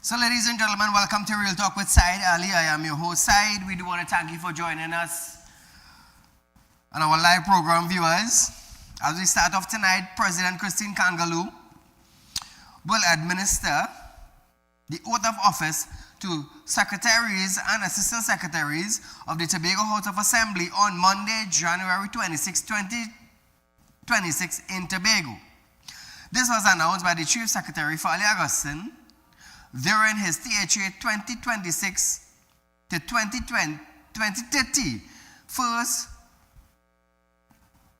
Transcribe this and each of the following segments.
So ladies and gentlemen, welcome to Real Talk with Saieed Ali. I am your host, Saieed. We do want to thank you for joining us and our live program viewers. As we start off tonight, President Christine Kangaloo will administer the oath of office to secretaries and assistant secretaries of the Tobago House of Assembly on Monday, January 26, 2026 in Tobago. This was announced by the Chief Secretary, Fali Augustine, during his THA 2026 to 2030 first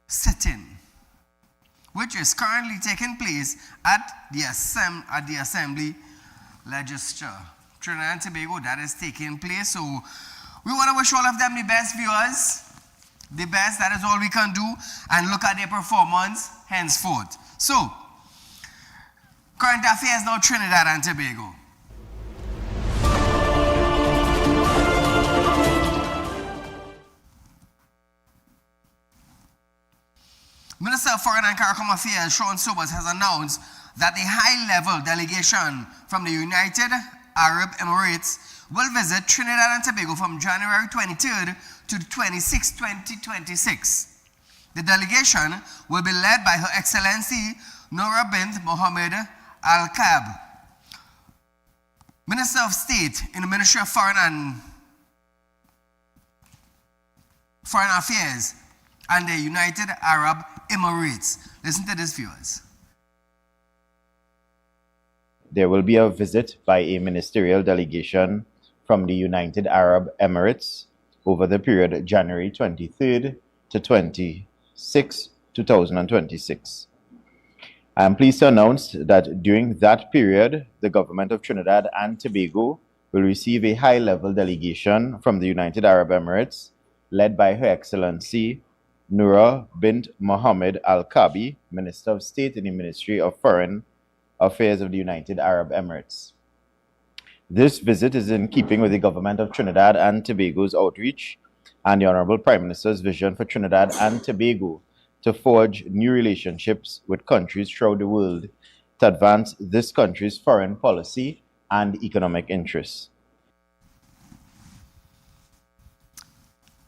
sitting, which is currently taking place at the Assembly Legislature. Trinidad and Tobago, that is taking place. So we want to wish all of them the best, viewers. The best, that is all we can do, and look at their performance henceforth. So, current affairs now, Trinidad and Tobago. Minister of Foreign and CARICOM Affairs, Sean Sobers, has announced that a high-level delegation from the United Arab Emirates will visit Trinidad and Tobago from January 23rd to 26, 2026. The delegation will be led by Her Excellency Noura bint Mohammed Al-Kab, Minister of State in the Ministry of Foreign Affairs and the United Arab Emirates. Listen to this, viewers. There will be a visit by a ministerial delegation from the United Arab Emirates over the period January 23rd to 26, 2026. I am pleased to announce that during that period, the government of Trinidad and Tobago will receive a high-level delegation from the United Arab Emirates, led by Her Excellency Noura bint Mohammed Al-Kabi, Minister of State in the Ministry of Foreign Affairs of the United Arab Emirates. This visit is in keeping with the government of Trinidad and Tobago's outreach and the Honorable Prime Minister's vision for Trinidad and Tobago to forge new relationships with countries throughout the world to advance this country's foreign policy and economic interests.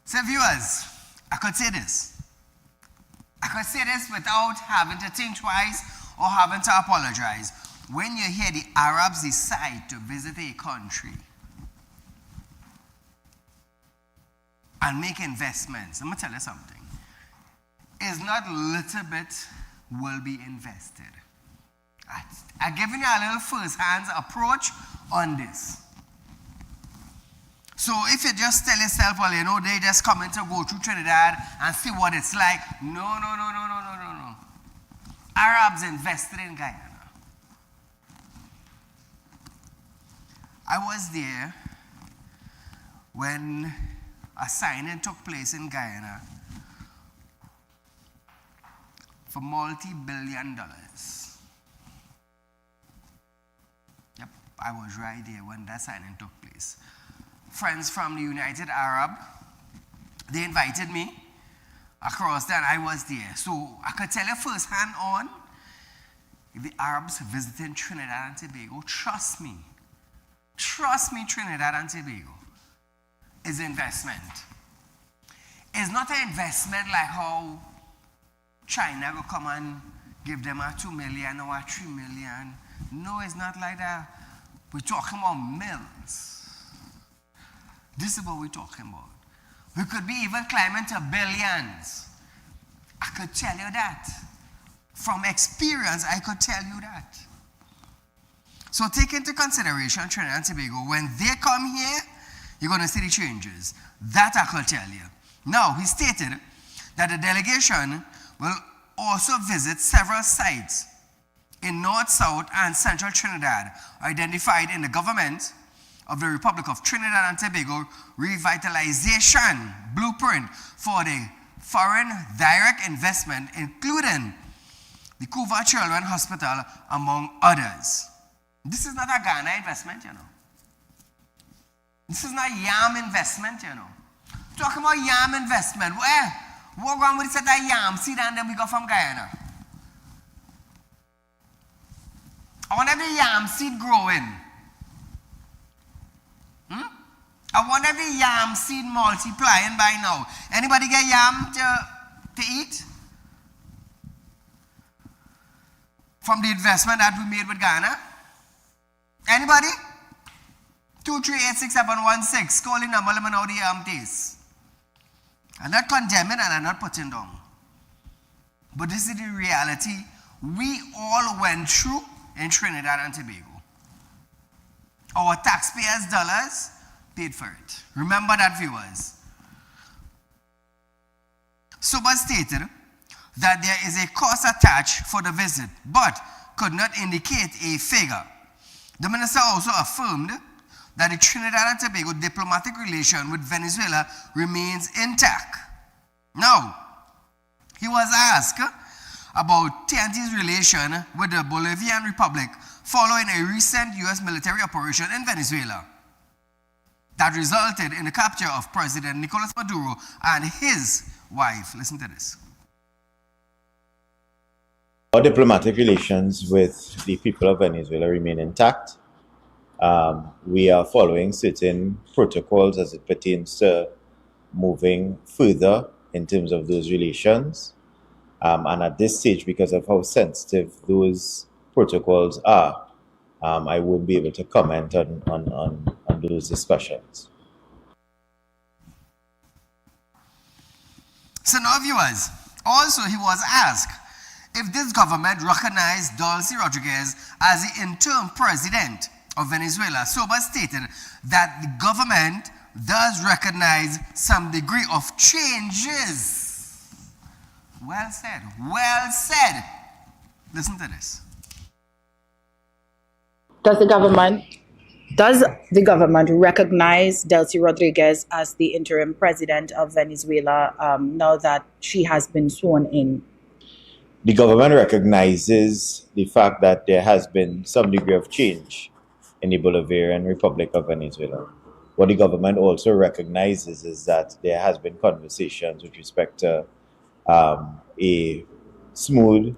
So viewers, I could say this without having to think twice or having to apologize. When you hear the Arabs decide to visit a country and make investments, I'm going to tell you something. It's not little bit will be invested. I'm giving you a little first-hand approach on this. So if you just tell yourself, well, you know, they just coming to go through Trinidad and see what it's like. No. Arabs invested in Guyana. I was there when a signing took place in Guyana for multi-billion dollars. Yep, I was right there when that signing took place. Friends from the United Arab, they invited me across there, and I was there. So I could tell you firsthand on, if the Arabs visiting Trinidad and Tobago, trust me, Trinidad and Tobago is investment. It's not an investment like how China will come and give them a 2 million or a 3 million. No, it's not like that. We're talking about millions. This is what we're talking about. We could be even climbing to billions. I could tell you that. From experience, I could tell you that. So take into consideration Trinidad and Tobago. When they come here, you're going to see the changes. That I could tell you. Now, he stated that the delegation will also visit several sites in North, South, and Central Trinidad identified in the government of the Republic of Trinidad and Tobago revitalization blueprint for the foreign direct investment, including the Kuva Children Hospital, among others. This is not a Ghana investment, you know. This is not yam investment, you know. Talking about yam investment, we're going with that yam seed and then we go from Guyana. I want every yam seed growing. I wonder if the yam seed multiplying by now. Anybody get yam to eat? From the investment that we made with Ghana? Anybody? 2386716. Call the number, let me know the yam taste. I'm not condemning and I'm not putting down. But this is the reality we all went through in Trinidad and Tobago. Our taxpayers' dollars paid for it. Remember that, viewers. Sober stated that there is a cost attached for the visit, but could not indicate a figure. The minister also affirmed that the Trinidad and Tobago diplomatic relation with Venezuela remains intact. Now, he was asked about TNT's relation with the Bolivian Republic following a recent U.S. military operation in Venezuela that resulted in the capture of President Nicolas Maduro and his wife. Listen to this. Our diplomatic relations with the people of Venezuela remain intact. We are following certain protocols as it pertains to moving further in terms of those relations. And at this stage, because of how sensitive those protocols are, I won't be able to comment on those discussions. So now, viewers, also he was asked if this government recognized Delcy Rodriguez as the interim president of Venezuela. Sober stated that the government does recognize some degree of changes. Well said. Well said. Listen to this. Does the government recognize Delcy Rodriguez as the interim president of Venezuela now that she has been sworn in? The government recognizes the fact that there has been some degree of change in the Bolivarian Republic of Venezuela. What the government also recognizes is that there has been conversations with respect to a smooth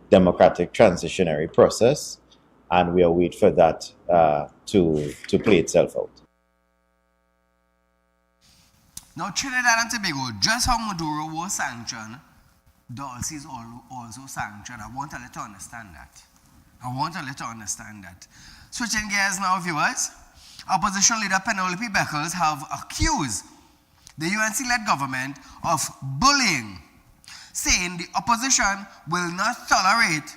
democratic transitionary process, and we await for that to play itself out. Now, Trinidad and Tobago, just how Maduro was sanctioned, Delcy is also sanctioned. I want to let you understand that. Switching gears now, viewers. Opposition leader Penelope Beckles have accused the UNC-led government of bullying, saying the opposition will not tolerate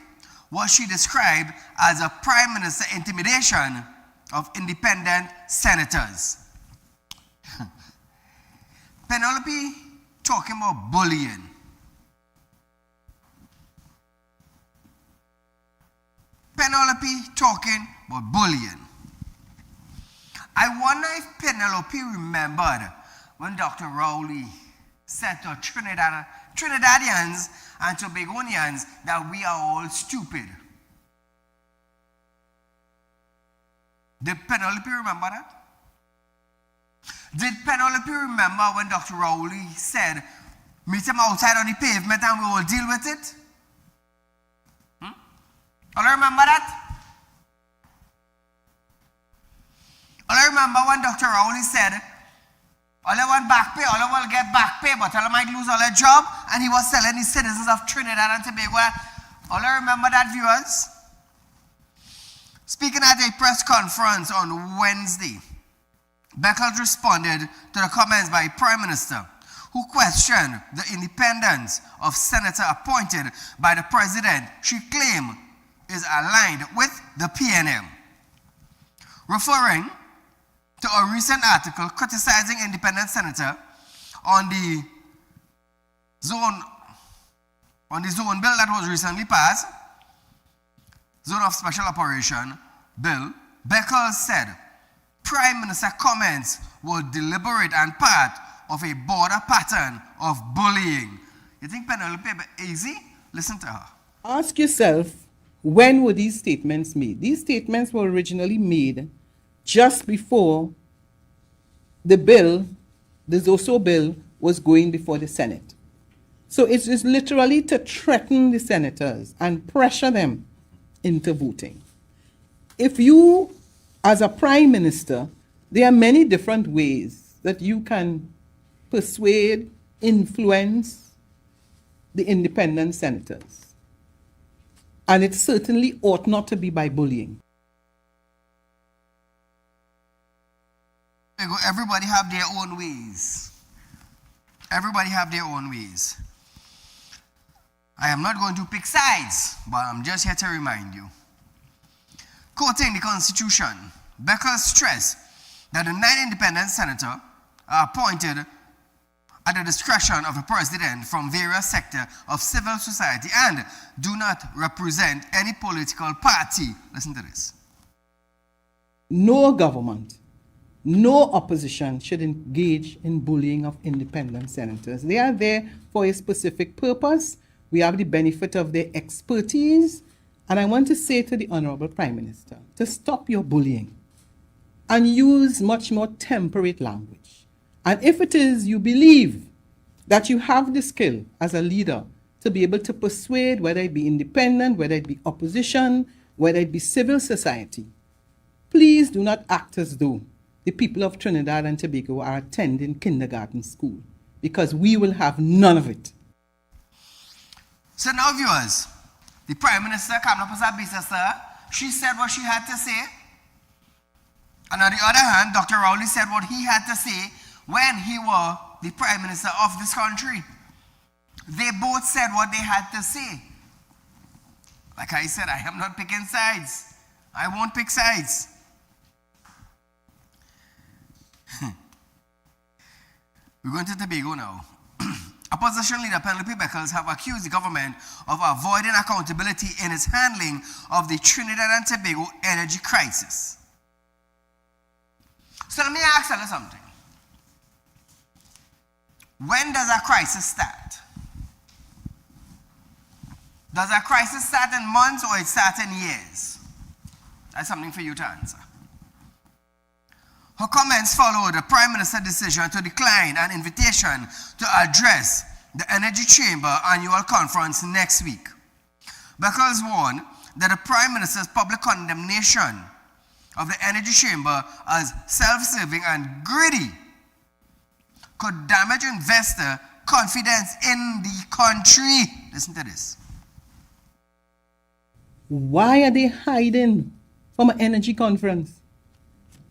what she described as a prime minister intimidation of independent senators. Penelope talking about bullying. Penelope talking about bullying. I wonder if Penelope remembered when Dr. Rowley said to Trinidadians and Tobagonians that we are all stupid. Did Penelope remember that? Did Penelope remember when Dr. Rowley said, meet him outside on the pavement and we will deal with it? All I remember that? All I remember when Dr. Rowley said, all I want back pay, all I will get back pay, but all I might lose all their job, and he was telling the citizens of Trinidad and Tobago that. All I remember that, viewers? Speaking at a press conference on Wednesday, Beckles responded to the comments by Prime Minister, who questioned the independence of senator appointed by the president she claimed is aligned with the PNM. Referring to a recent article criticizing independent senator on the zone bill that was recently passed, Zone of Special Operation Bill, Beckles said Prime Minister comments were deliberate and part of a broader pattern of bullying. You think Penelope easy? Listen to her. Ask yourself, when were these statements made? These statements were originally made just before the bill, the Zoso bill, was going before the Senate. So it is literally to threaten the senators and pressure them into voting. If you, as a prime minister, There are many different ways that you can persuade, influence the independent senators. And it certainly ought not to be by bullying. Everybody have their own ways. Everybody have their own ways. I am not going to pick sides, but I'm just here to remind you. Quoting the Constitution, Becker stressed that the 9 independent senators are appointed at the discretion of the president from various sectors of civil society and do not represent any political party. Listen to this. No government, no opposition should engage in bullying of independent senators. They are there for a specific purpose. We have the benefit of their expertise. And I want to say to the Honorable Prime Minister to stop your bullying and use much more temperate language. And if it is you believe that you have the skill as a leader to be able to persuade, whether it be independent, whether it be opposition, whether it be civil society, please do not act as though the people of Trinidad and Tobago are attending kindergarten school, because we will have none of it. So now, viewers, the Prime Minister Kamala Sir, she said what she had to say. And on the other hand, Dr. Rowley said what he had to say when he was the Prime Minister of this country. They both said what they had to say. Like I said, I am not picking sides. I won't pick sides. We're going to Tobago now. Opposition leader Penelope Beckles have accused the government of avoiding accountability in its handling of the Trinidad and Tobago energy crisis. So let me ask you something. When does a crisis start? Does a crisis start in months or it starts in years? That's something for you to answer. Her comments followed the Prime Minister's decision to decline an invitation to address the Energy Chamber annual conference next week. Beckles warned that the Prime Minister's public condemnation of the Energy Chamber as self-serving and greedy could damage investor confidence in the country. Listen to this. Why are they hiding from an energy conference?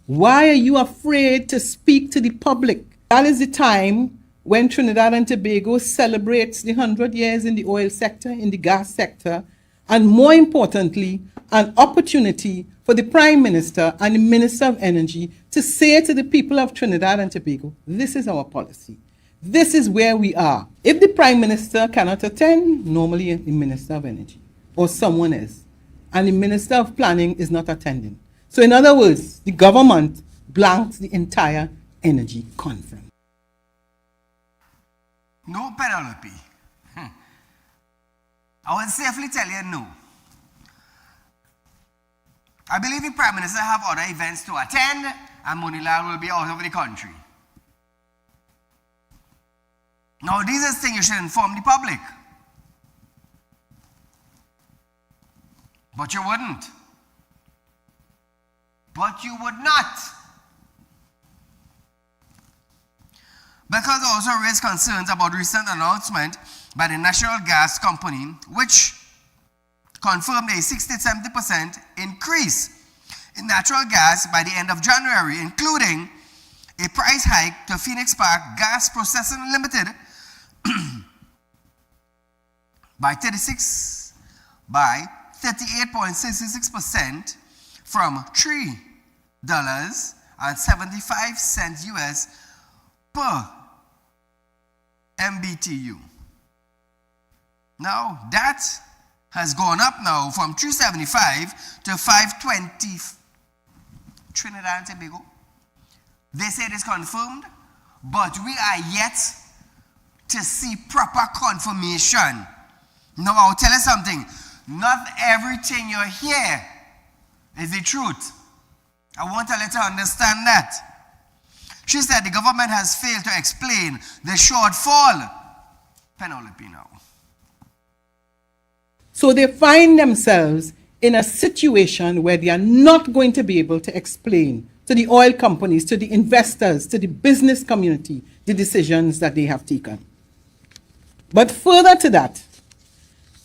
Why are you afraid to speak to the public? That is the time when Trinidad and Tobago celebrates the 100 years in the oil sector, in the gas sector, and more importantly, an opportunity for the Prime Minister and the Minister of Energy to say to the people of Trinidad and Tobago, this is our policy. This is where we are. If the Prime Minister cannot attend, normally the Minister of Energy or someone else, and the Minister of Planning is not attending. So in other words, the government blanks the entire energy conference. No, Penelope. I will safely tell you no. I believe the Prime Minister have other events to attend and Monilal will be out of the country. Now, these are things you should inform the public. But you wouldn't. But you would not. Beckles also raised concerns about recent announcement by the National Gas Company, which confirmed a 60-70% increase in natural gas by the end of January, including a price hike to Phoenix Park Gas Processing Limited by 38.66% from $3.75 US per MBTU. Now that has gone up now from 375 to 520 Trinidad and Tobago. They say it is confirmed, but we are yet to see proper confirmation. Now I'll tell you something. Not everything you hear is the truth. I want to let her understand that. She said the government has failed to explain the shortfall. Penelope now. So they find themselves in a situation where they are not going to be able to explain to the oil companies, to the investors, to the business community, the decisions that they have taken. But further to that,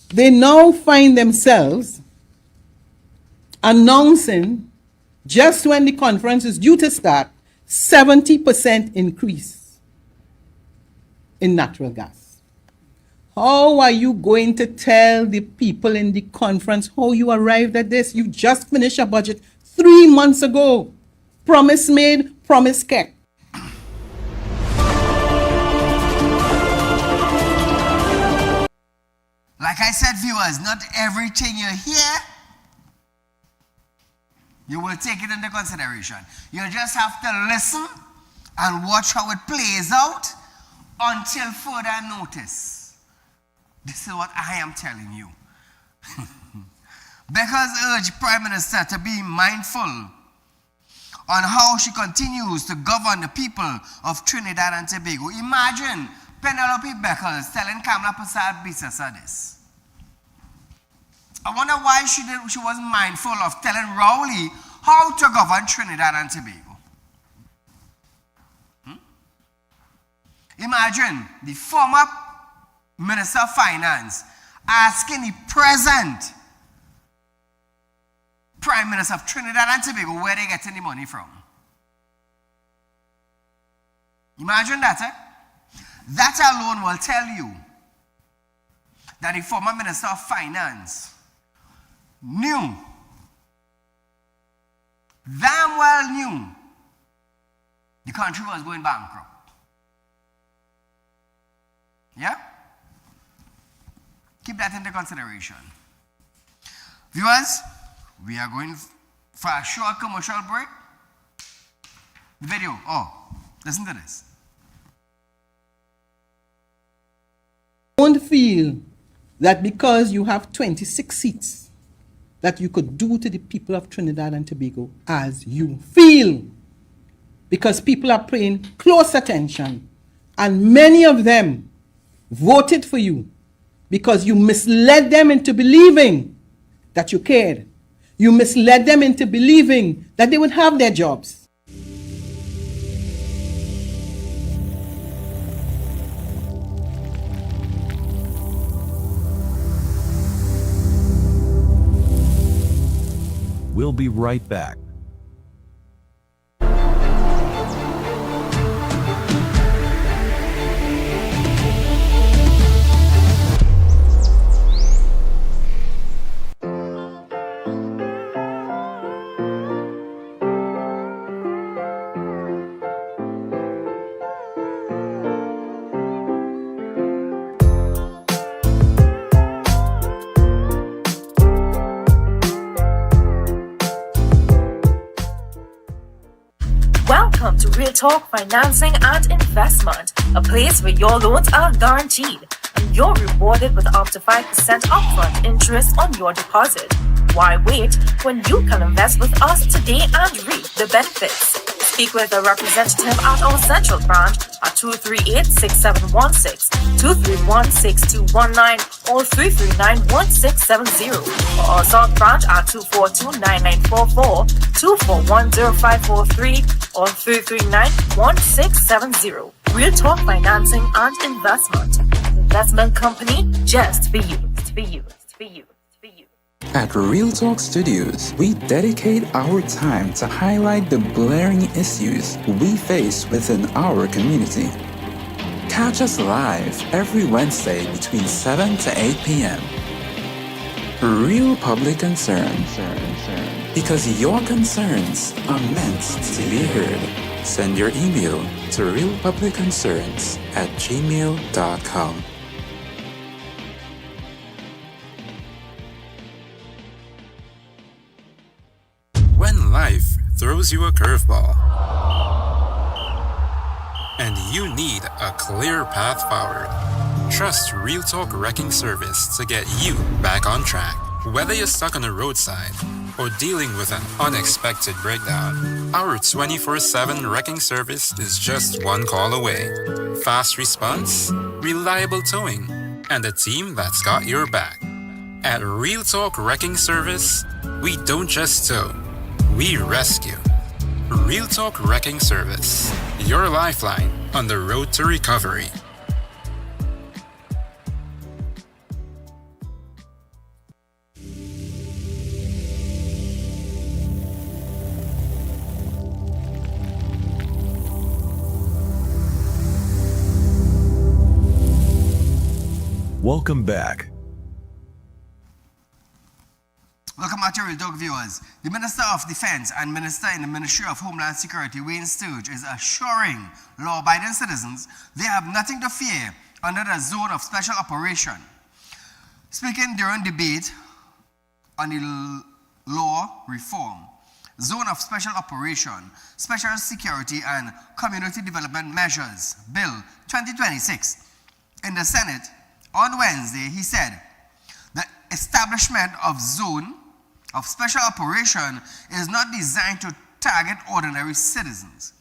they now find themselves announcing, just when the conference is due to start, 70% increase in natural gas. How are you going to tell the people in the conference how you arrived at this? You just finished a budget 3 months ago. Promise made, promise kept. Like I said, viewers, not everything you hear, you will take it into consideration. You just have to listen and watch how it plays out until further notice. This is what I am telling you. Because urge Prime Minister to be mindful on how she continues to govern the people of Trinidad and Tobago. Imagine Penelope Beckles telling Kamala Persad-Bissessar this. I wonder why she wasn't mindful of telling Rowley how to govern Trinidad and Tobago. Imagine the former Minister of Finance asking the present Prime Minister of Trinidad and Tobago where they're getting the money from. Imagine that, eh? That alone will tell you that the former Minister of Finance knew, damn well knew, the country was going bankrupt. Yeah? Keep that into consideration. Viewers, we are going for a short commercial break. The video, listen to this. Don't feel that because you have 26 seats that you could do to the people of Trinidad and Tobago as you feel. Because people are paying close attention, and many of them voted for you because you misled them into believing that you cared. You misled them into believing that they would have their jobs. We'll be right back. Welcome to Real Talk Financing and Investment, a place where your loans are guaranteed and you're rewarded with up to 5% upfront interest on your deposit. Why wait when you can invest with us today and reap the benefits? Speak with a representative at our central branch at 238-6716, 231-6219, or 339-1670, or our south branch at 242-9944, 241-0543, or 339-1670. Real Talk Financing and Investment. Investment company just for you. For you. For you. For you. At Real Talk Studios, we dedicate our time to highlight the glaring issues we face within our community. Catch us live every Wednesday between 7 to 8 p.m. Real Public Concern. Because your concerns are meant to be heard. Send your email to realpublicconcerns@gmail.com. When life throws you a curveball and you need a clear path forward, trust Real Talk Wrecking Service to get you back on track. Whether you're stuck on the roadside or dealing with an unexpected breakdown, our 24/7 wrecking service is just one call away. Fast response, reliable towing, and a team that's got your back. At Real Talk Wrecking Service, we don't just tow, we rescue. Real Talk Wrecking Service, your lifeline on the road to recovery. Welcome back. Welcome back to Real Talk viewers. The Minister of Defense and Minister in the Ministry of Homeland Security, Wayne Sturge, is assuring law-abiding citizens they have nothing to fear under the zone of special operation. Speaking during debate on the law reform, Zone of Special Operation, Special Security and Community Development Measures, Bill 2026, in the Senate on Wednesday, he said, the establishment of Zone of Special Operation is not designed to target ordinary citizens,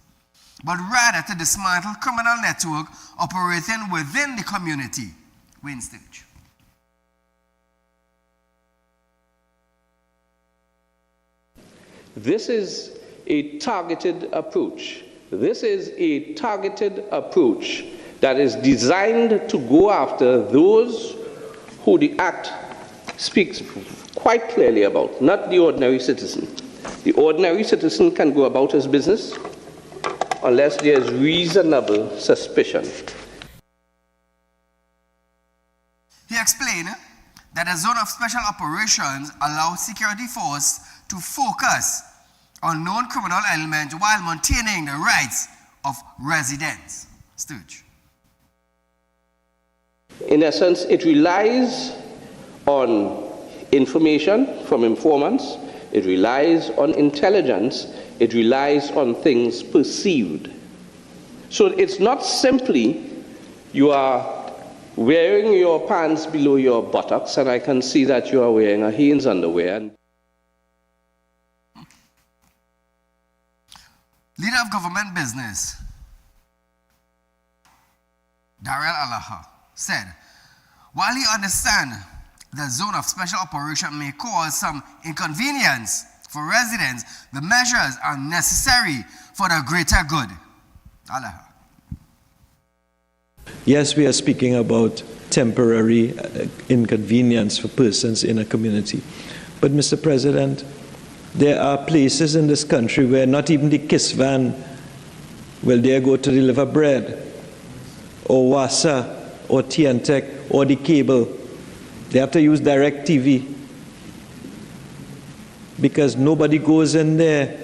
but rather to dismantle criminal network operating within the community. Wayne Sturge. This is a targeted approach. This is a targeted approach that is designed to go after those who the Act speaks quite clearly about, not the ordinary citizen. The ordinary citizen can go about his business unless there is reasonable suspicion. He explained that a zone of special operations allows security force to focus on known criminal elements while maintaining the rights of residents. Sturge. In essence, it relies on information from informants, it relies on intelligence, it relies on things perceived. So it's not simply you are wearing your pants below your buttocks and I can see that you are wearing a Hanes underwear. Leader of Government Business, Daryl Alaha, said, while he understands the zone of special operation may cause some inconvenience for residents, the measures are necessary for the greater good. Alaha. Yes, we are speaking about temporary inconvenience for persons in a community. But, Mr. President, there are places in this country where not even the KISS van will dare go to deliver bread, or WASA, or TNTech, or the cable. They have to use direct TV because nobody goes in there.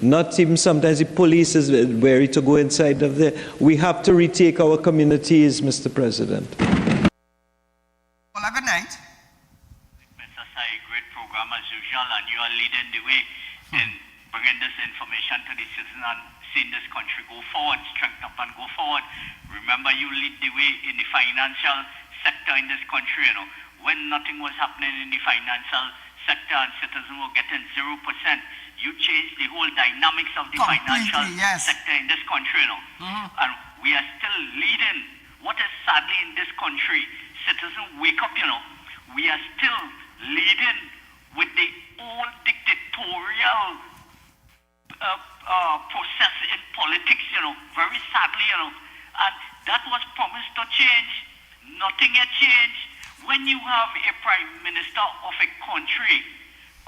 Not even sometimes the police is wary to go inside of there. We have to retake our communities, Mr. President. Well, good night. Mr. Saieed, great program as usual, and you are leading the way in bringing this information to the citizen and seeing this country go forward, strengthen up and go forward. Remember, you lead the way in the financial sector in this country, when nothing was happening in the financial sector and citizens were getting 0%, you changed the whole dynamics of the financial sector in this country, And we are still leading. What is sadly in this country, citizens wake up, we are still leading with the old dictatorial process in politics, very sadly, and that was promised to change. Nothing had changed. When you have a prime minister of a country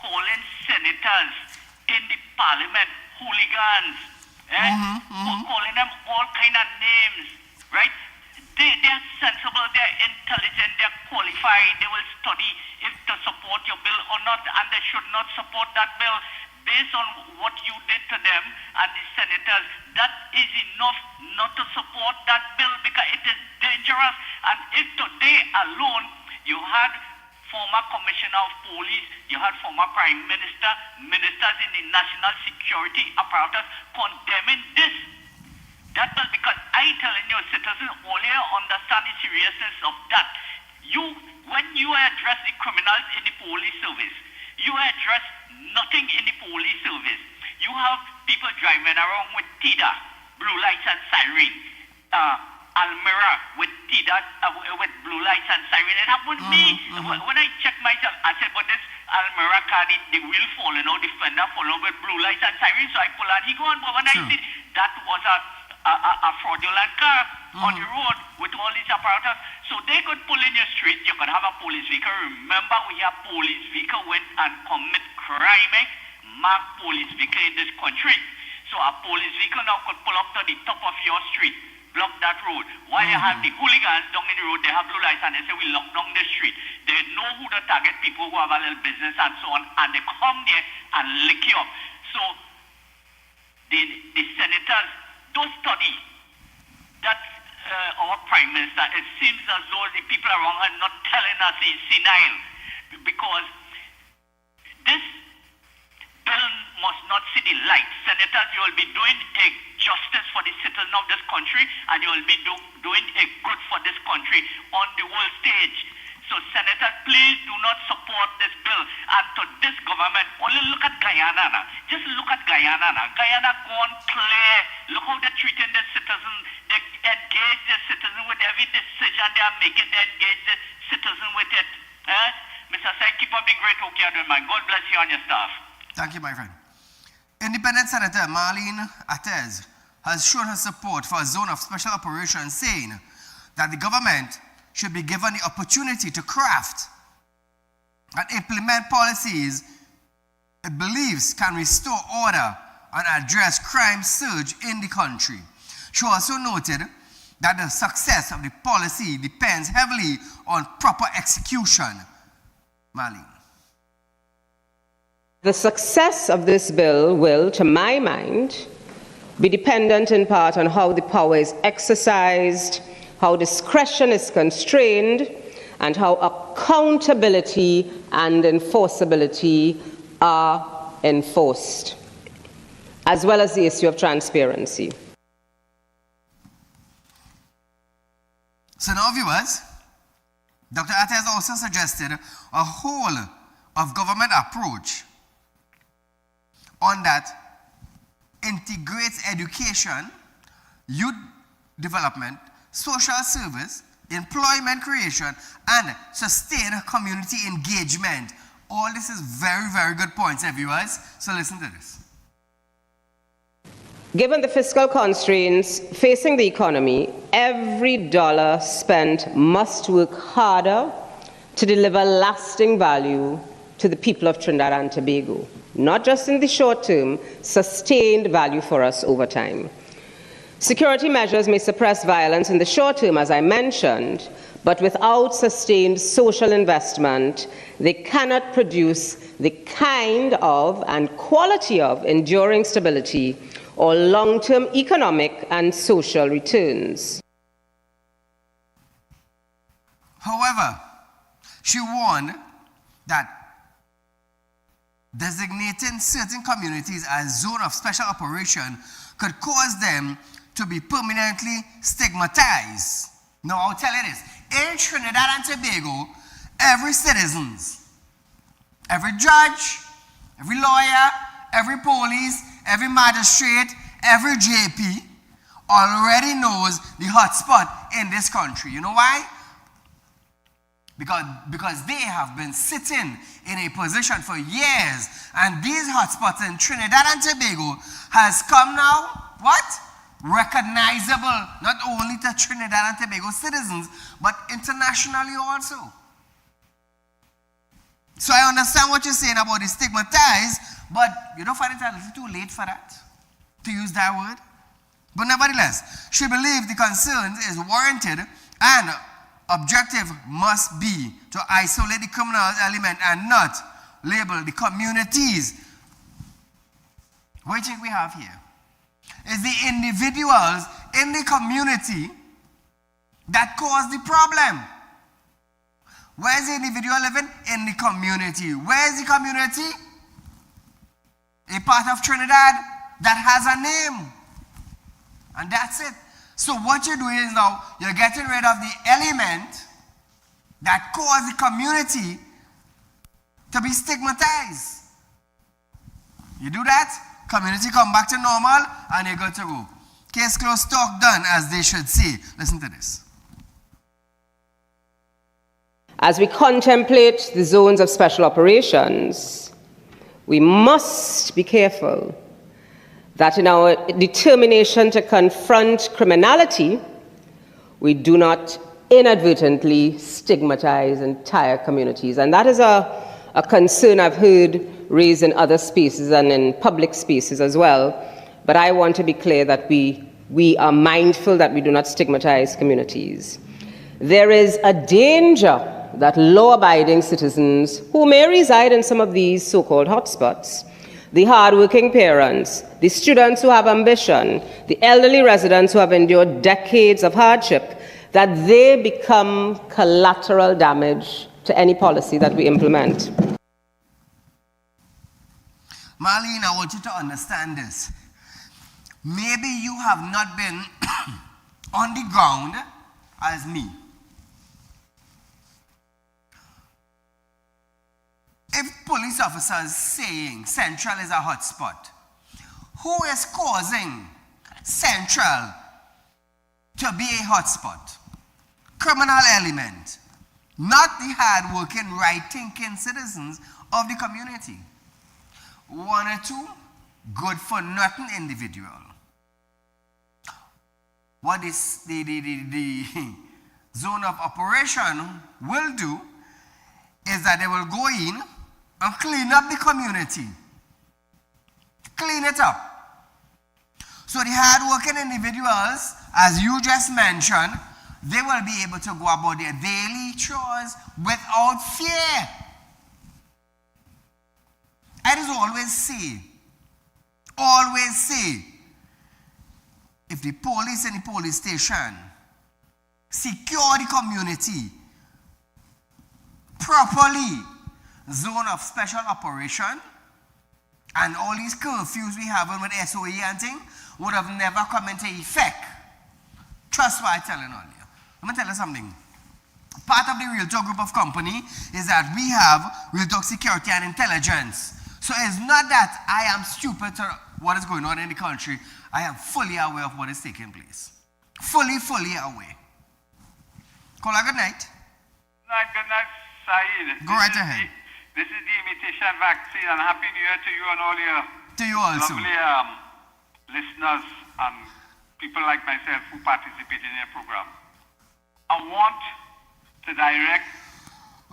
calling senators in the parliament hooligans, calling them all kind of names, right? They're sensible, they're intelligent, they're qualified, they will study if to support your bill or not, and they should not support that bill based on what you did to them and the senators. That is enough not to support that bill because it is dangerous. And if today alone you had former commissioner of police, you had former prime minister, ministers in the national security apparatus condemning this. That was because I telling you, citizens only understand the seriousness of that. When you address the criminals in the police service, you address nothing in the police service. You have people driving around with TIDA, blue lights and siren, Almira with with blue lights and siren. It happened to me. When I checked myself, I said, but this Almira car, the wheel falling out, the fender falling out with blue lights and siren. So I pull out, he gone. But when I see that was a fraudulent car on the road with all these apparatus. So they could pull in your street, you could have a police vehicle. Remember, we have police vehicle went and commit crime, mark police vehicle in this country. So a police vehicle now could pull up to the top of your street, block that road. While you have the hooligans down in the road, they have blue lights and they say we lock down the street. They know who to target, people who have a little business and so on, and they come there and lick you up. So the senators don't study that our prime minister. It seems as though the people around are not telling us he's senile, because this bill must not see the light. Senators, you will be doing a justice for the citizens of this country, and you will be doing a good for this country on the world stage. So senators, please do not support this bill. And to this government, only look at Guyana now. Just look at Guyana now. Guyana gone clear. Look how they're treating the citizens. They engage the citizens with every decision they are making. They engage the citizen with it. Mr. Said, keep up the great work you're doing, man. God bless you and your staff. Thank you, my friend. Independent Senator Marlene Atez has shown her support for a zone of special operations, saying that the government should be given the opportunity to craft and implement policies it believes can restore order and address crime surge in the country. She also noted that the success of the policy depends heavily on proper execution. Marlene. The success of this bill will, to my mind, be dependent in part on how the power is exercised, how discretion is constrained, and how accountability and enforceability are enforced, as well as the issue of transparency. So now, viewers, Dr. Atez also suggested a whole of government approach on that integrates education, youth development, social service, employment creation, and sustained community engagement. All this is very, very good points, viewers. So listen to this. Given the fiscal constraints facing the economy, every dollar spent must work harder to deliver lasting value to the people of Trinidad and Tobago. Not just in the short term, sustained value for us over time. Security measures may suppress violence in the short term, as I mentioned, but without sustained social investment, they cannot produce the kind of and quality of enduring stability or long-term economic and social returns. However, she warned that designating certain communities as zone of special operation could cause them to be permanently stigmatized. Now, I'll tell you this. In Trinidad and Tobago, every citizen, every judge, every lawyer, every police, every magistrate, every JP already knows the hotspot in this country. You know why? Because they have been sitting in a position for years, and these hotspots in Trinidad and Tobago has come now, what? Recognizable, not only to Trinidad and Tobago citizens, but internationally also. So I understand what you're saying about the stigmatized, but you don't find it a little too late for that, to use that word? But nevertheless, she believes the concern is warranted and objective must be to isolate the criminal element and not label the communities. What do you think we have here? It's the individuals in the community that cause the problem. Where's the individual living? In the community. Where's the community? A part of Trinidad that has a name. And that's it. So what you're doing is now, you're getting rid of the element that caused the community to be stigmatized. You do that, community come back to normal, and you're good to go. Case closed, talk done, as they should say. Listen to this. As we contemplate the zones of special operations, we must be careful that in our determination to confront criminality, we do not inadvertently stigmatize entire communities. And that is a concern I've heard raised in other spaces and in public spaces as well. But I want to be clear that we are mindful that we do not stigmatize communities. There is a danger that law-abiding citizens who may reside in some of these so-called hotspots, the hard-working parents, the students who have ambition, the elderly residents who have endured decades of hardship, that they become collateral damage to any policy that we implement. Marlene, I want you to understand this. Maybe you have not been on the ground as me. If police officers saying Central is a hotspot, who is causing Central to be a hotspot? Criminal element, not the hard-working, right-thinking citizens of the community. One or two good-for-nothing individual. What is the zone of operation will do is that they will go in and clean up the community. Clean it up. So the hard-working individuals, as you just mentioned, they will be able to go about their daily chores without fear. I just always say, if the police in the police station secure the community properly, zone of special operation, and all these curfews we have with SOE and thing would have never come into effect. Trust what I'm telling all you. Let me tell you something. Part of the Real Talk group of company is that we have Real Talk Security and Intelligence. So it's not that I am stupid to what is going on in the country. I am fully aware of what is taking place. Fully aware. Call a good night. Good night, Saeed. Go right ahead. This is the imitation vaccine, and Happy New Year to you and all your to you also. Lovely listeners and people like myself who participate in your program. I want to direct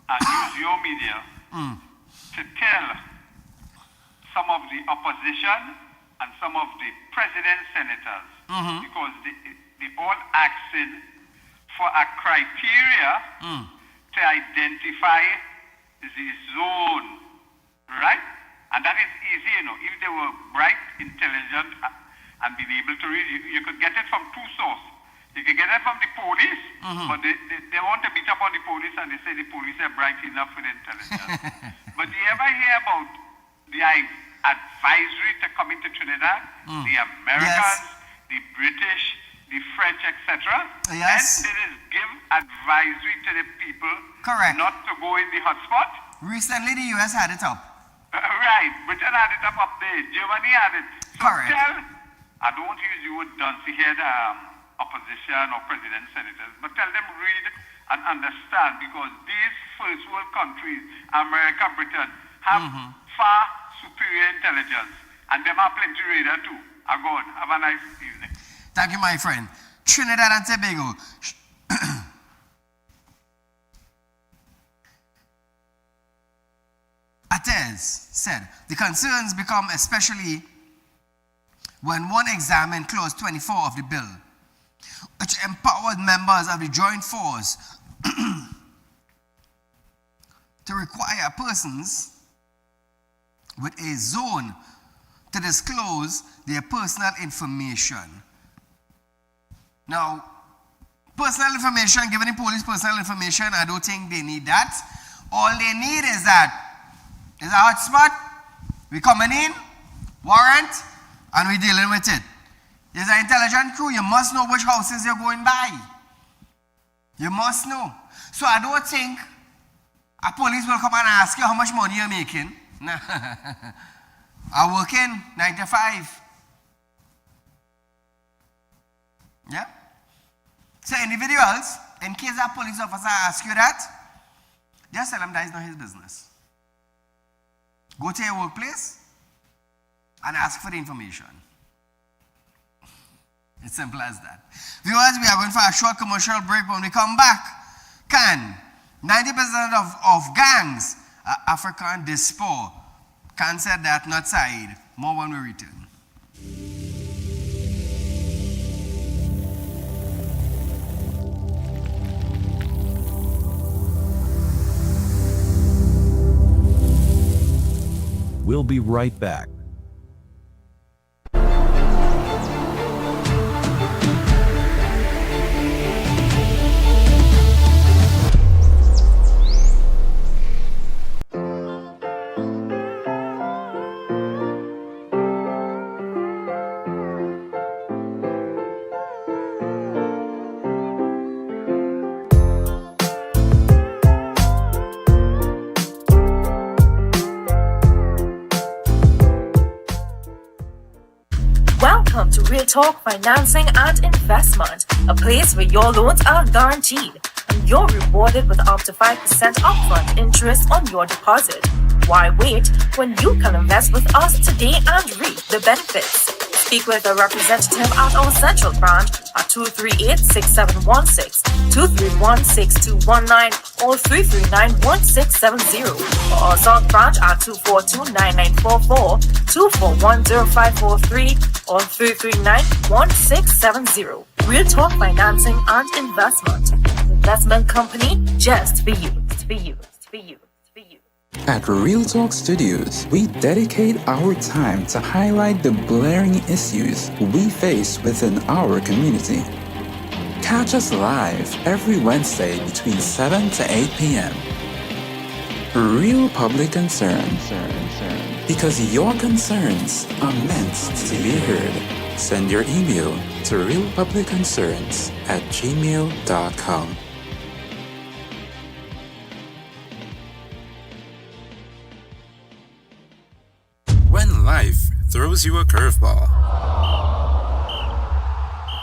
and use your media to tell some of the opposition and some of the president senators, because they all asking for a criteria to identify the zone, right? And that is easy, you know. If they were bright, intelligent, and being able to read, you could get it from two sources. You can get it from the police, but they want to beat up on the police, and they say the police are bright enough with intelligence. But do you ever hear about the advisory to come into Trinidad? The Americans, the British, the French, etc. Yes. And it is give advisory to the people not to go in the hotspot. Recently, the US had it up. Right. Britain had it up there. Germany had it. So tell, I don't want to use the word Duncy here, the opposition or president, senators, but tell them read and understand, because these first world countries, America, Britain, have far superior intelligence, and them have plenty radar too. Go on. Have a nice evening. Thank you, my friend. Trinidad and Tobago. Atez said, the concerns become especially when one examined clause 24 of the bill, which empowered members of the joint force to require persons with a zone to disclose their personal information. Now, personal information, giving the police personal information, I don't think they need that. All they need is that there's a hotspot, we coming in, warrant, and we dealing with it. There's an intelligent crew, you must know which houses you're going by. You must know. So I don't think a police will come and ask you how much money you're making. Nah. I'm working 9 to 5. Yeah? So individuals, in case a police officer asks you that, just tell him that is not his business. Go to your workplace and ask for the information. It's simple as that. Viewers, we are going for a short commercial break. When we come back, 90% of gangs are African diaspora. Can said that, not Saeed. More when we return. We'll be right back. Welcome to Real Talk Financing and Investment, a place where your loans are guaranteed and you're rewarded with up to 5% upfront interest on your deposit. Why wait when you can invest with us today and reap the benefits? Speak with a representative at our central branch at 238-6716, 231-6219, or 339-1670, or our south branch at 242-9944, 241-0543, or 339-1670. Real Talk Financing and Investment. Investment company just for you. For you. For you. For you. At Real Talk Studios, we dedicate our time to highlight the glaring issues we face within our community. Catch us live every Wednesday between 7 to 8 p.m. Real Public Concern. Because your concerns are meant to be heard. Send your email to realpublicconcerns@gmail.com. When life throws you a curveball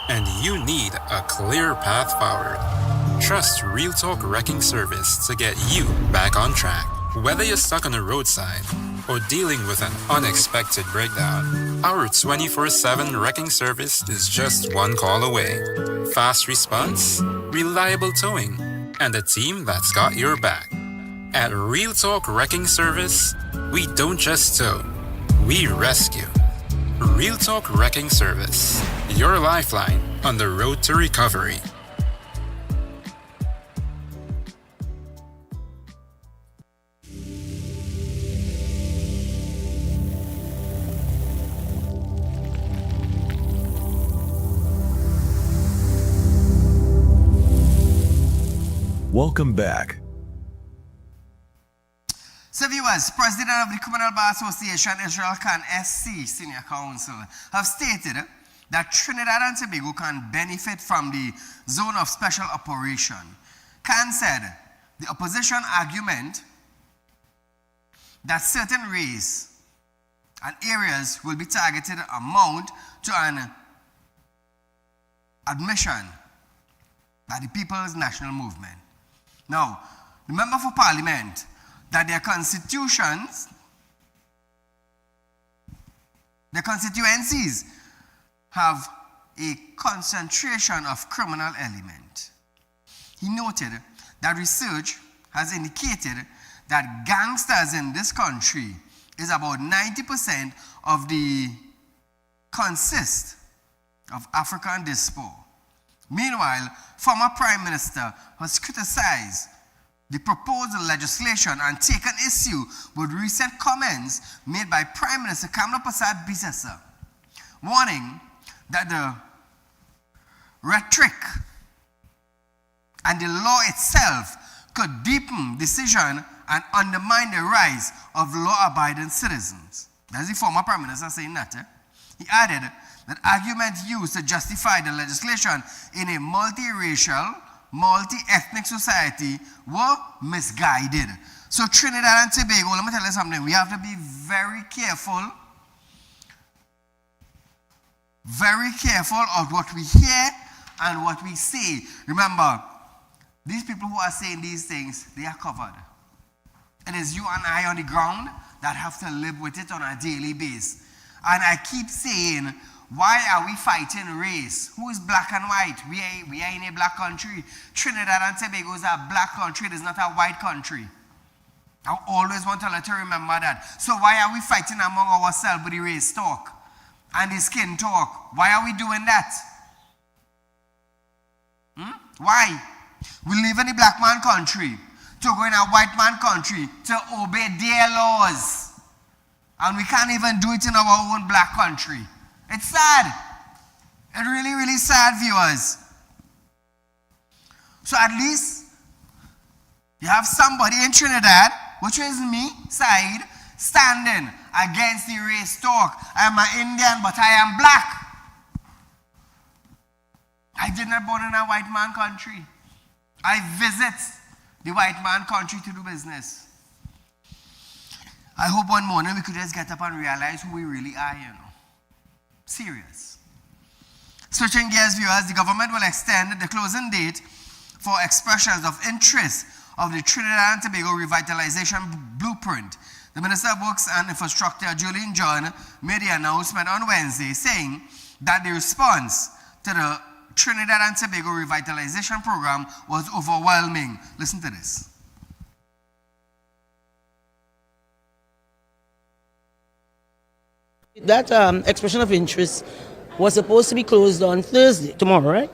and you need a clear path forward, trust Real Talk Wrecking Service to get you back on track. Whether you're stuck on the roadside or dealing with an unexpected breakdown, our 24/7 wrecking service is just one call away. Fast response, reliable towing, and a team that's got your back. At Real Talk Wrecking Service, we don't just tow, we rescue. Real Talk Wrecking Service, your lifeline on the road to recovery. Welcome back. So viewers, President of the Criminal Bar Association, Israel Khan SC Senior Counsel, have stated that Trinidad and Tobago can benefit from the Zone of Special Operation. Khan said the opposition argument that certain race and areas will be targeted amount to an admission by the People's National Movement. Now, the member for parliament that their constituencies have a concentration of criminal element. He noted that research has indicated that gangsters in this country is about 90% of the consist of African diaspora. Meanwhile, former Prime Minister has criticized the proposed legislation and taken issue with recent comments made by Prime Minister Kamla Prasad Bisesa, warning that the rhetoric and the law itself could deepen decision and undermine the rights of law-abiding citizens. That's the former Prime Minister saying that. He added that arguments used to justify the legislation in a multiracial, multi-ethnic society were misguided. So Trinidad and Tobago, let me tell you something, we have to be very careful of what we hear and what we say. Remember, these people who are saying these things, they are covered. It is you and I on the ground that have to live with it on a daily basis. And I keep saying, why are we fighting race? Who is black and white? We are in a black country. Trinidad and Tobago is a black country. It is not a white country. I always want to let you remember that. So why are we fighting among ourselves with the race talk and the skin talk? Why are we doing that? Why? We live in a black man country to go in a white man country to obey their laws. And we can't even do it in our own black country. It's sad. It's really, really sad, viewers. So at least you have somebody in Trinidad, which is me, Saieed, standing against the race talk. I am an Indian, but I am black. I did not born in a white man country. I visit the white man country to do business. I hope one morning we could just get up and realize who we really are, you know. Serious. Switching gears, viewers, the government will extend the closing date for expressions of interest of the Trinidad and Tobago Revitalization Blueprint. The Minister of Works and Infrastructure, Julian John, made the announcement on Wednesday saying that the response to the Trinidad and Tobago Revitalization Program was overwhelming. Listen to this. That expression of interest was supposed to be closed on Thursday, tomorrow, right?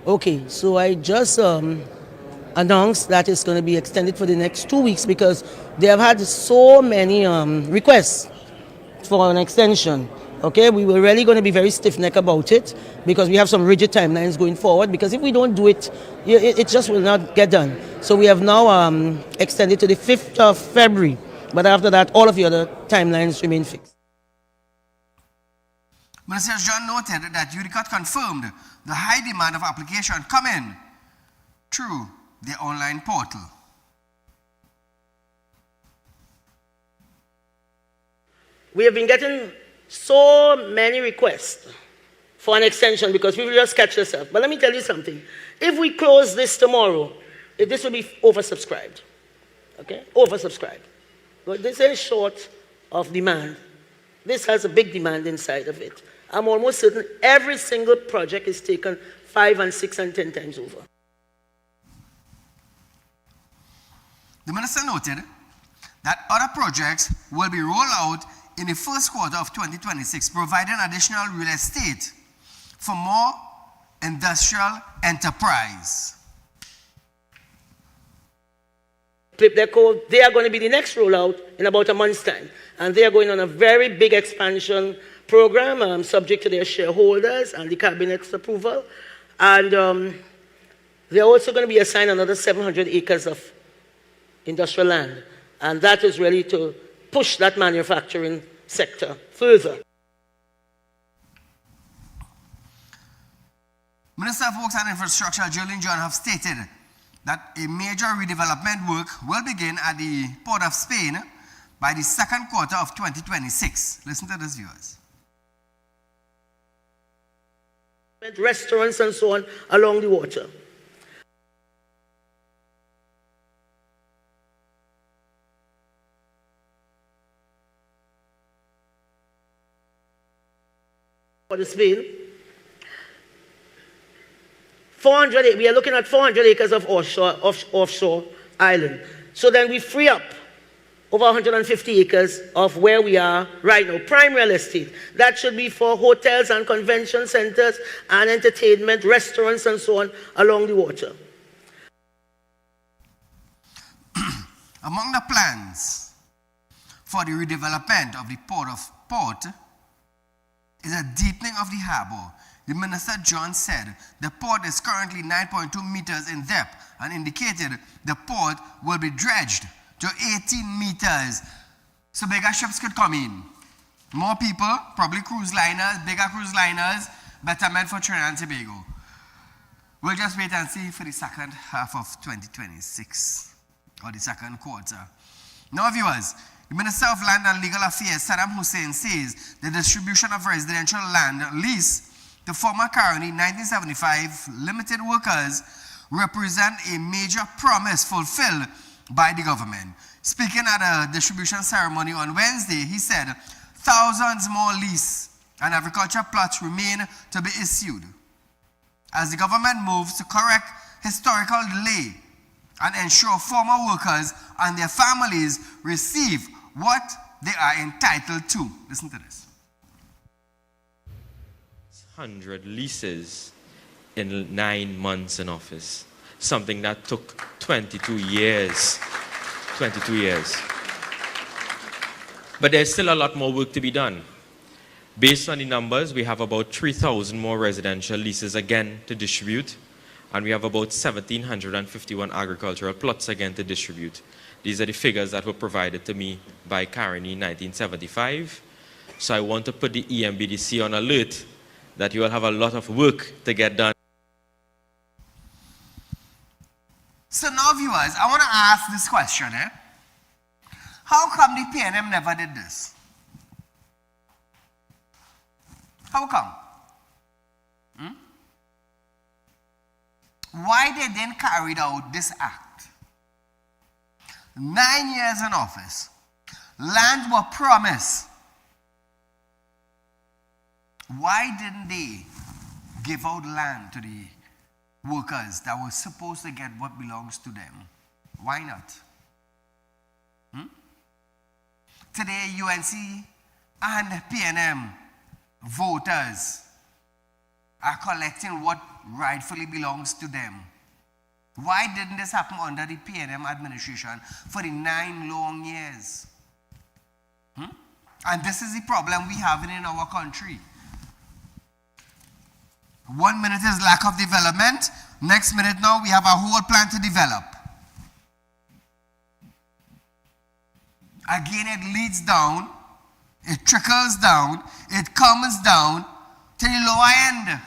Okay, so I just announced that it's going to be extended for the next 2 weeks because they have had so many requests for an extension. Okay, we were really going to be very stiff-necked about it because we have some rigid timelines going forward, because if we don't do it, it just will not get done. So we have now extended to the 5th of February, but after that, all of the other timelines remain fixed. Minister John noted that UDCOT confirmed the high demand of application coming through the online portal. We have been getting so many requests for an extension because people just catch themselves. But let me tell you something. If we close this tomorrow, this will be oversubscribed. Okay? Oversubscribed. But this is short of demand. This has a big demand inside of it. I'm almost certain every single project is taken 5 and 6 and 10 times over. The minister noted that other projects will be rolled out in the first quarter of 2026, providing additional real estate for more industrial enterprise. They are going to be the next rollout in about a month's time. And they are going on a very big expansion program, subject to their shareholders and the cabinet's approval. And they're also going to be assigned another 700 acres of industrial land. And that is really to push that manufacturing sector further. Minister of Works and Infrastructure, Julian John, have stated that a major redevelopment work will begin at the Port of Spain by the second quarter of 2026. Listen to this, viewers. Restaurants and so on along the water. For the Spain, we are looking at 400 acres of offshore island. So then we free up over 150 acres of where we are right now, prime real estate. That should be for hotels and convention centers and entertainment, restaurants and so on along the water. Among the plans for the redevelopment of the port is a deepening of the harbor. The Minister John said the port is currently 9.2 meters in depth and indicated the port will be dredged to 18 meters so bigger ships could come in. More people, probably cruise liners, bigger cruise liners, better meant for Trinidad and Tobago. We'll just wait and see for the second half of 2026 or the second quarter. Now, viewers, the Minister of Land and Legal Affairs, Saddam Hussein, says the distribution of residential land lease to former Caroni 1975 limited workers represent a major promise fulfilled by the government. Speaking at a distribution ceremony on Wednesday, he said thousands more lease and agriculture plots remain to be issued as the government moves to correct historical delay and ensure former workers and their families receive what they are entitled to. Listen to this. 100 leases in 9 months in office, something that took 22 years. 22 years. But there's still a lot more work to be done. Based on the numbers, we have about 3,000 more residential leases again to distribute, and we have about 1,751 agricultural plots again to distribute. These are the figures that were provided to me by Caroni in 1975. So I want to put the EMBDC on alert that you will have a lot of work to get done. So now, viewers, I want to ask this question. How come the PNM never did this? How come? Why they didn't carry out this act? 9 years in office. Lands were promised. Why didn't they give out land to the workers that were supposed to get what belongs to them? Why not? Today, UNC and PNM voters are collecting what rightfully belongs to them. Why didn't this happen under the PNM administration for the 9 long years? And this is the problem we have in our country. 1 minute is lack of development. Next minute now we have a whole plan to develop. Again, it leads down, it trickles down, it comes down to the lower end,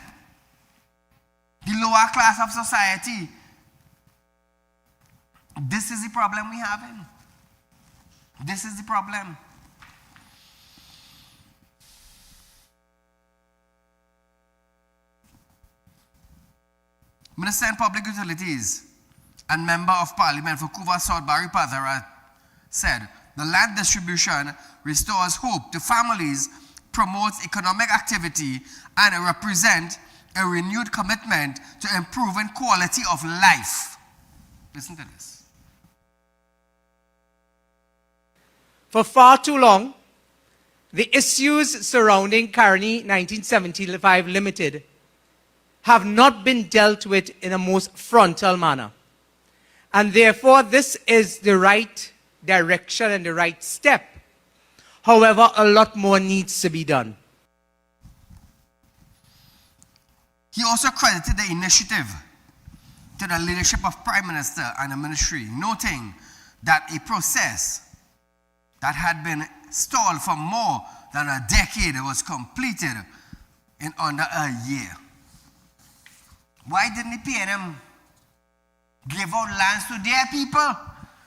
the lower class of society. This is the problem we have in. This is the problem. Minister in Public Utilities and Member of Parliament for Kuva South Barry Padara said, the land distribution restores hope to families, promotes economic activity, and represents a renewed commitment to improving quality of life. Listen to this. For far too long, the issues surrounding Caroni 1975 Limited have not been dealt with in a most frontal manner. And therefore, this is the right direction and the right step. However, a lot more needs to be done. He also credited the initiative to the leadership of Prime Minister and the ministry, noting that a process that had been stalled for more than a decade was completed in under a year. Why didn't the PNM give out lands to their people,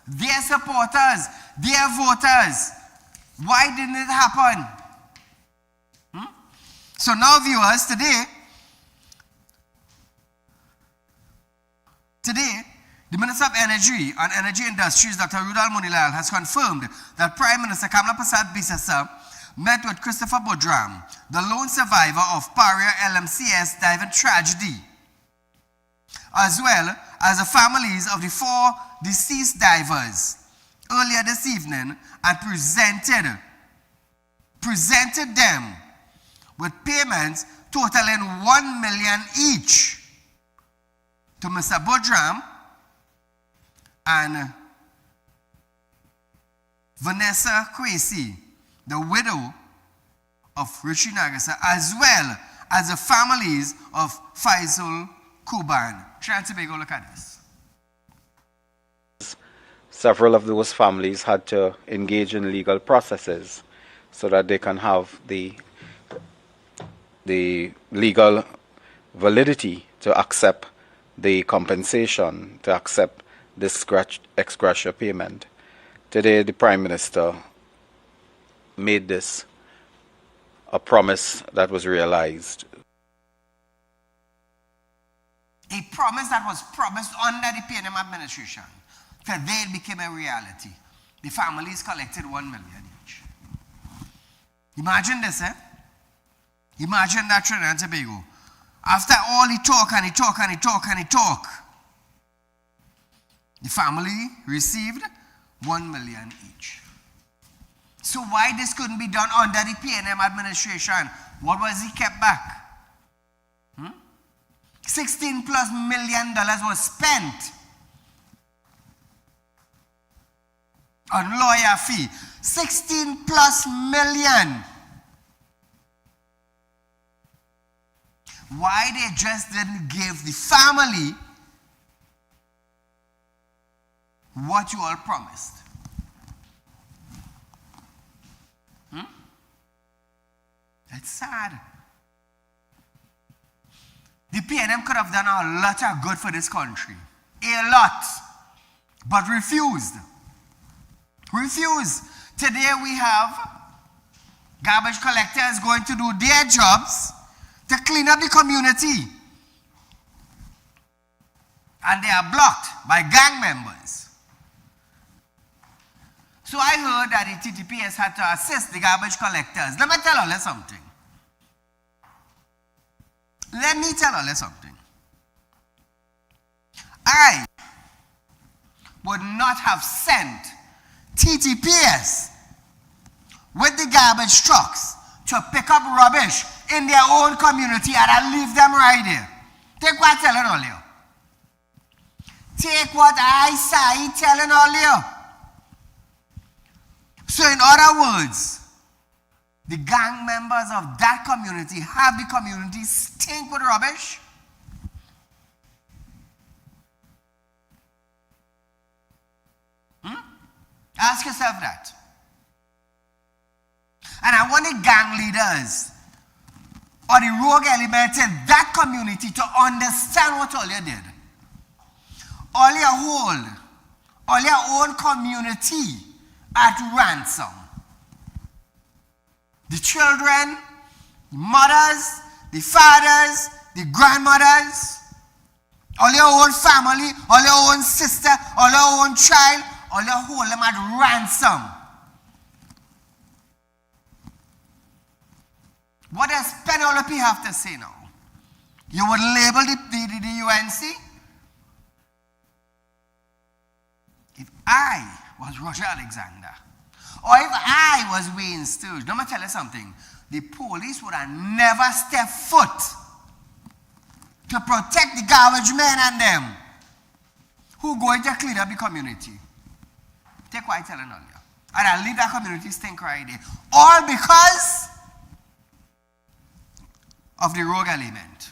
their supporters, their voters? Why didn't it happen? So now, viewers, today, the Minister of Energy and Energy Industries, Dr. Rudal Munilal, has confirmed that Prime Minister Kamla Prasad Bisasa met with Christopher Bodram, the lone survivor of Paria LMCS diving tragedy, as well as the families of the 4 deceased divers earlier this evening, and presented them with payments totaling $1 million each to Mr. Bodram and Vanessa Kwesi, the widow of Richie Nagasa, as well as the families of Faisal Kuban. Trying to go look at this. Several of those families had to engage in legal processes so that they can have the legal validity to accept the compensation, to accept this ex gratia payment. Today, the Prime Minister made this a promise that was realized. A promise that was promised under the PNM administration. Today it became a reality. The families collected 1 million each. Imagine this, eh? Imagine that Trinidad and Tobago. After all he talk and he talk and he talk and he talk, the family received 1 million each. So why this couldn't be done under the PNM administration? What was he kept back? $16+ million was spent on lawyer fee. $16+ million. Why they just didn't give the family what you all promised? It's sad. The PNM could have done a lot of good for this country. A lot. But refused. Refused. Today we have garbage collectors going to do their jobs to clean up the community. And they are blocked by gang members. So I heard that the TTPS had to assist the garbage collectors. Let me tell you something. Let me tell you something. I would not have sent TTPS with the garbage trucks to pick up rubbish in their own community and I leave them right there. Take what I'm telling all you. Take what I say telling all you. So in other words, the gang members of that community have the community stink with rubbish. Ask yourself that. And I want the gang leaders or the rogue element in that community to understand what all you did. All your own community at ransom. The children, the mothers, the fathers, the grandmothers, all your own family, all your own sister, all your own child, all your hold them at ransom. What does Penelope have to say now? You would label the UNC? If I was Roger Alexander, or if I was Wayne Sturge, let me tell you something. The police would have never stepped foot to protect the garbage men and them who going to clean up the community. Take what I'm telling you. And I'll leave that community stink right there. All because of the rogue element.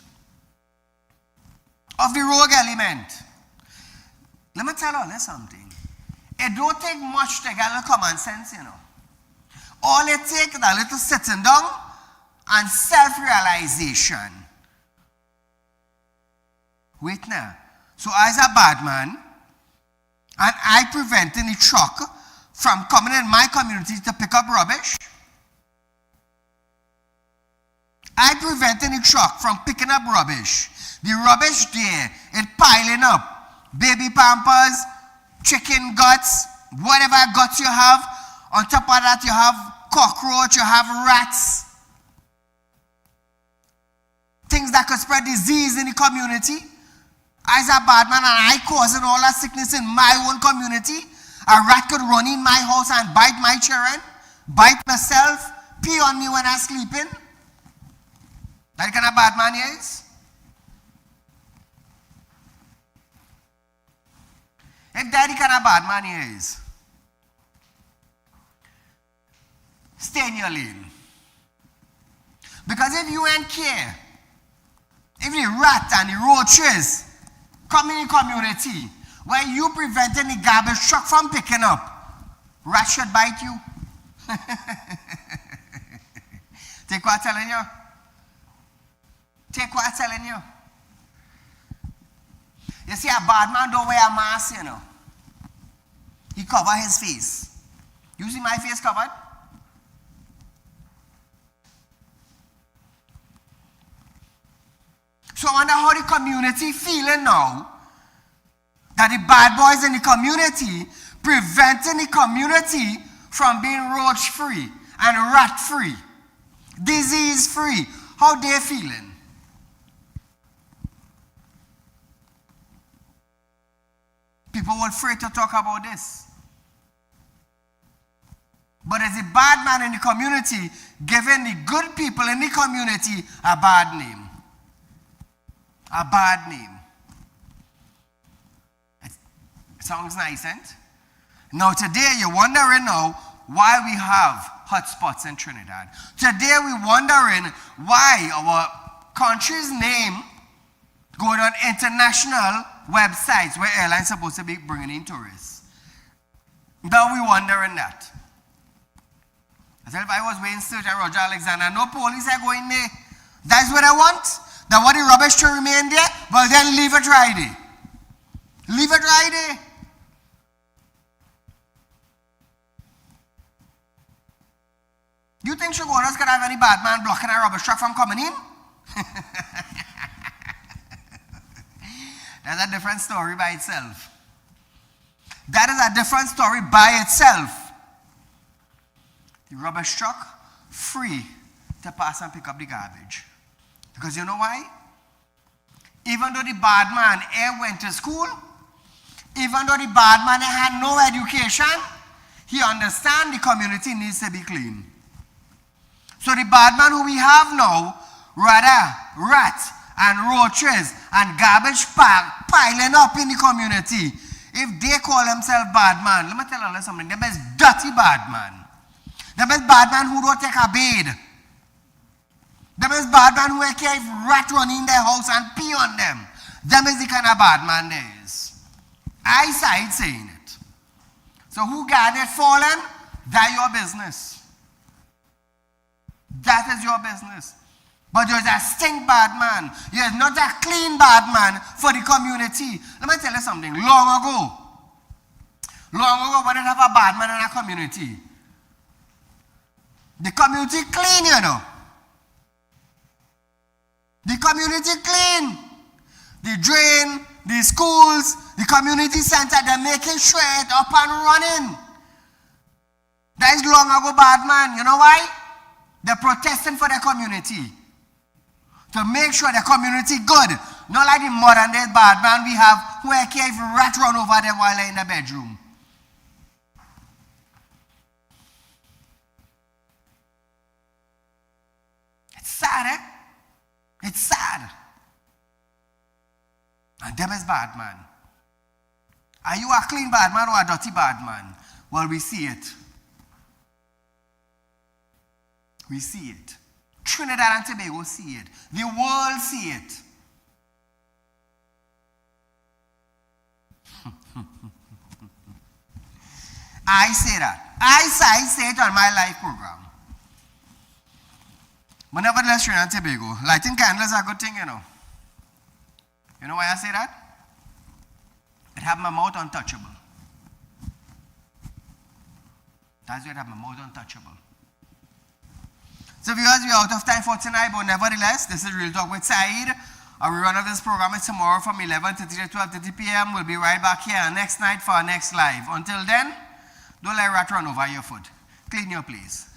Of the rogue element. Let me tell you something. It don't take much to get a little common sense, you know. All it takes is a little sitting down and self-realization. Wait now. So as a bad man, and I preventing the truck from coming in my community to pick up rubbish. I preventing the truck from picking up rubbish. The rubbish there, it piling up. Baby pampers, chicken guts, whatever guts you have. On top of that, you have cockroach, you have rats. Things that could spread disease in the community. As a bad man and I causing all that sickness in my own community. A rat could run in my house and bite my children, bite myself, pee on me when I'm sleeping. That kind of bad man he is. If that kind of bad man he is, stay in your lane. Because if you ain't care, if the rat and the roaches come in the community where you preventing the garbage truck from picking up, rats should bite you. Take what I'm telling you. Take what I'm telling you. You see, a bad man don't wear a mask, you know. He cover his face. You see my face covered? So I wonder how the community feeling now that the bad boys in the community preventing the community from being roach-free and rat-free, disease-free. How they feeling? People were afraid to talk about this. But as a bad man in the community, giving the good people in the community a bad name. A bad name. It sounds nice, ain't it? Now today you're wondering now why we have hotspots in Trinidad. Today we're wondering why our country's name going on international websites where airlines are supposed to be bringing in tourists. Now we're wondering that. I said if I was waiting search at Roger Alexander, no police are going there. That's what I want. That want the rubbish to remain there, but then leave it right there. Leave it right there. You think Shogunas could have any bad man blocking a rubbish truck from coming in? That's a different story by itself. That is a different story by itself. The rubbish truck, free to pass and pick up the garbage. Because you know why? Even though the bad man went to school, even though the bad man had no education, he understands the community needs to be clean. So the bad man who we have now, rather rats and roaches and garbage piling up in the community, if they call themselves bad man, let me tell you something, them is dirty bad man. Them is bad man who don't take a bathe. Them is bad man who care if rat run in their house and pee on them. Them is the kind of bad man there is. I side saying it. So who got it fallen? That's your business. That is your business. But you're a stink bad man. You're not a clean bad man for the community. Let me tell you something. Long ago, when they have a bad man in a community, the community clean, you know. The community clean. The drain, the schools, the community center, they're making sure it's up and running. That is long ago bad man. You know why? They're protesting for their community. To make sure the community good. Not like the modern day bad man we have who care if rat run over them while they're in the bedroom. It's sad, eh? It's sad. And them is bad man. Are you a clean bad man or a dirty bad man? Well, we see it. We see it. Trinidad and Tobago see it. The world see it. I say that. I say it on my live program. But nevertheless, Trinidad and Tobago, lighting candles are a good thing, you know. You know why I say that? It have my mouth untouchable. That's why it have my mouth untouchable. So viewers, we're out of time for tonight, but nevertheless, this is Real Talk with Saeed. Our rerun of this program is tomorrow from 11:30 to 12:30 p.m. We'll be right back here next night for our next live. Until then, don't let rat run over your foot. Clean your place.